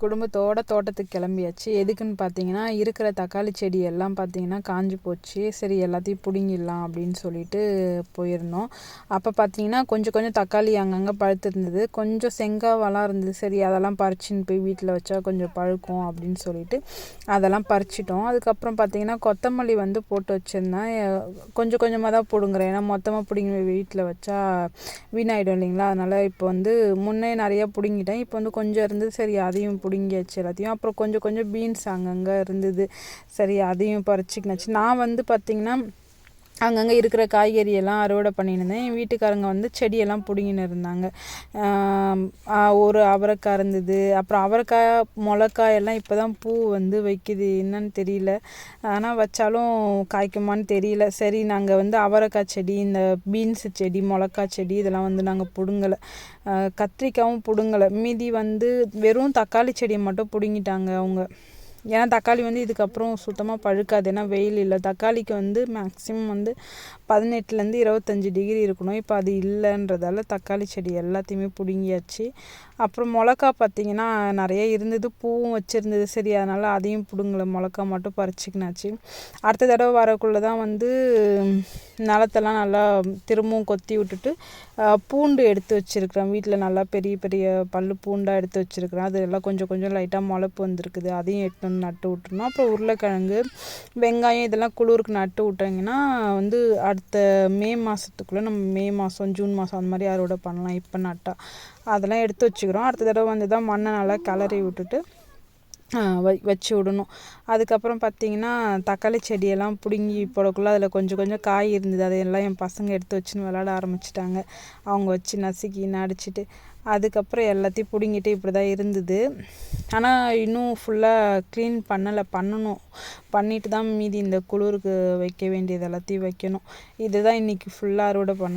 குடும்பத்தோட தோட்டத்துக்கு கிளம்பியாச்சு. எதுக்குன்னு பார்த்தீங்கன்னா, இருக்கிற தக்காளி செடி எல்லாம் பார்த்தீங்கன்னா காஞ்சு போச்சு. சரி எல்லாத்தையும் பிடுங்கிடலாம் அப்படின்னு சொல்லிட்டு போயிருந்தோம். அப்போ பார்த்தீங்கன்னா கொஞ்சம் கொஞ்சம் தக்காளி அங்கங்கே பழுத்திருந்தது. கொஞ்சம் செங்காவெல்லாம் இருந்தது. சரி அதெல்லாம் பறிச்சுன்னு போய் வீட்டில் வச்சா கொஞ்சம் பழுக்கும் அப்படின்னு சொல்லிட்டு அதெல்லாம் பறிச்சிட்டோம். அதுக்கப்புறம் பார்த்தீங்கன்னா கொத்தமல்லி வந்து போட்டு வச்சுருந்தேன். கொஞ்சம் கொஞ்சமாக தான் பிடுங்குறேன். ஏன்னா மொத்தமாக பிடுங்கி வீட்டில் வச்சா வீணாயிடும் இல்லைங்களா? அதனால் இப்போ வந்து முன்னே நிறையா பிடுங்கிட்டேன். இப்போ வந்து கொஞ்சம் இருந்தது. சரி அதையும் பிடுங்கியாச்சு எல்லாத்தையும். அப்புறம் கொஞ்சம் கொஞ்சம் பீன்ஸ் அங்கங்கே இருந்தது. சரி அதையும் பறிச்சுக்கினாச்சு. நான் வந்து பார்த்திங்கன்னா அங்கங்கே இருக்கிற காய்கறியெல்லாம் அறுவடை பண்ணியிருந்தேன். என் வீட்டுக்காரங்க வந்து செடியெல்லாம் பிடுங்கின்னு இருந்தாங்க. ஒரு அவரைக்காய் இருந்தது. அப்புறம் அவரைக்காய் மிளகாய் எல்லாம் இப்போ தான் பூ வந்து வைக்குது, என்னன்னு தெரியல. ஆனால் வச்சாலும் காய்க்குமான்னு தெரியல. சரி நாங்கள் வந்து அவரைக்காய் செடி, இந்த பீன்ஸு செடி, மிளகாய் செடி இதெல்லாம் வந்து நாங்கள் பிடுங்கலை. கத்திரிக்காயும் பிடுங்கலை. மீதி வந்து வெறும் தக்காளி செடியை மட்டும் பிடுங்கிட்டாங்க அவங்க. ஏன்னா தக்காளி வந்து இதுக்கப்புறம் சுத்தமாக பழுக்காது. ஏன்னா வெயில் இல்லை. தக்காளிக்கு வந்து மேக்ஸிமம் வந்து 18லேருந்து 25 டிகிரி இருக்கணும். இப்போ அது இல்லைன்றதால தக்காளி செடி எல்லாத்தையுமே பிடுங்கியாச்சு. அப்புறம் மிளகா பார்த்திங்கன்னா நிறைய இருந்தது. பூவும் வச்சுருந்தது. சரி அதனால் அதையும் பிடுங்கலை. மிளகா மட்டும் பறிச்சிக்கினாச்சு. அடுத்த தடவை வரக்குள்ளே தான் வந்து நிலத்தெல்லாம் நல்லா திரும்பவும் கொத்தி விட்டுட்டு பூண்டு எடுத்து வச்சுருக்கிறேன். வீட்டில் நல்லா பெரிய பெரிய பூண்டாக எடுத்து வச்சுருக்கிறேன். அது எல்லாம் கொஞ்சம் கொஞ்சம் லைட்டாக முளைப்பு வந்திருக்குது. அதையும் எடுத்து வந்து நட்டு விட்டுருணும். அப்புறம் உருளைக்கிழங்கு, வெங்காயம் இதெல்லாம் குளிருக்கு நட்டு விட்டிங்கன்னா வந்து அடுத்த மே மாதத்துக்குள்ளே நம்ம மே மாதம் ஜூன் மாதம் அந்த மாதிரி அறுவடை பண்ணலாம். இப்போ நட்டால் அதெல்லாம் எடுத்து வச்சுக்கிறோம். அடுத்த தடவை வந்து தான் மண்ணை நல்லா கிளறி விட்டுட்டு வச்சு விடணும். அதுக்கப்புறம் பார்த்திங்கன்னா தக்காளி செடியெல்லாம் பிடுங்கி போடக்குள்ளே அதில் கொஞ்சம் கொஞ்சம் காய் இருந்தது. அதையெல்லாம் என் பசங்க எடுத்து வச்சுன்னு விளாட ஆரம்பிச்சிட்டாங்க. அவங்க வச்சு நசுக்கி நடிச்சிட்டு அதுக்கப்புறம் எல்லாத்தையும் பிடுங்கிட்டு இப்படி தான் இருந்தது. ஆனால் இன்னும் ஃபுல்லாக க்ளீன் பண்ணணும். பண்ணிட்டு தான் மீதி இந்த குளிருக்கு வைக்க வேண்டியது எல்லாத்தையும் வைக்கணும். இதுதான் இன்றைக்கி ஃபுல்லாக அறுவடை பண்ண